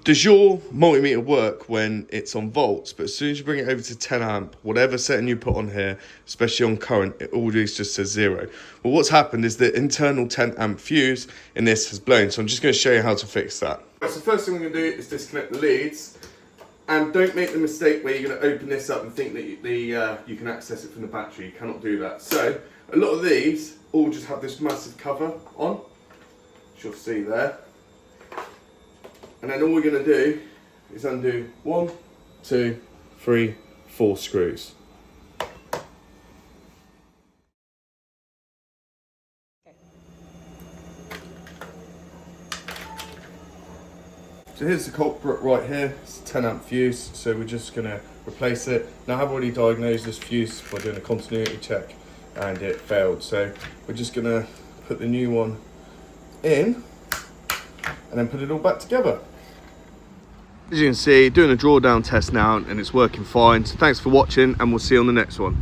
Does your multimeter work when it's on volts, but as soon as you bring it over to 10 amp, whatever setting you put on here, especially on current, it always just says 0. Well, what's happened is the internal 10 amp fuse in this has blown, so I'm just going to show you how to fix that. So the first thing we're going to do is disconnect the leads, and don't make the mistake where you're going to open this up and think that you can access it from the battery. You cannot do that. So a lot of these all just have this massive cover on, which you'll see there. And then all we're going to do is undo 1, 2, 3, 4 screws. So here's the culprit right here. It's a 10 amp fuse, so we're just going to replace it. Now I've already diagnosed this fuse by doing a continuity check and it failed, so we're just going to put the new one in and then put it all back together. As you can see, doing a drawdown test now and it's working fine. So thanks for watching and we'll see you on the next one.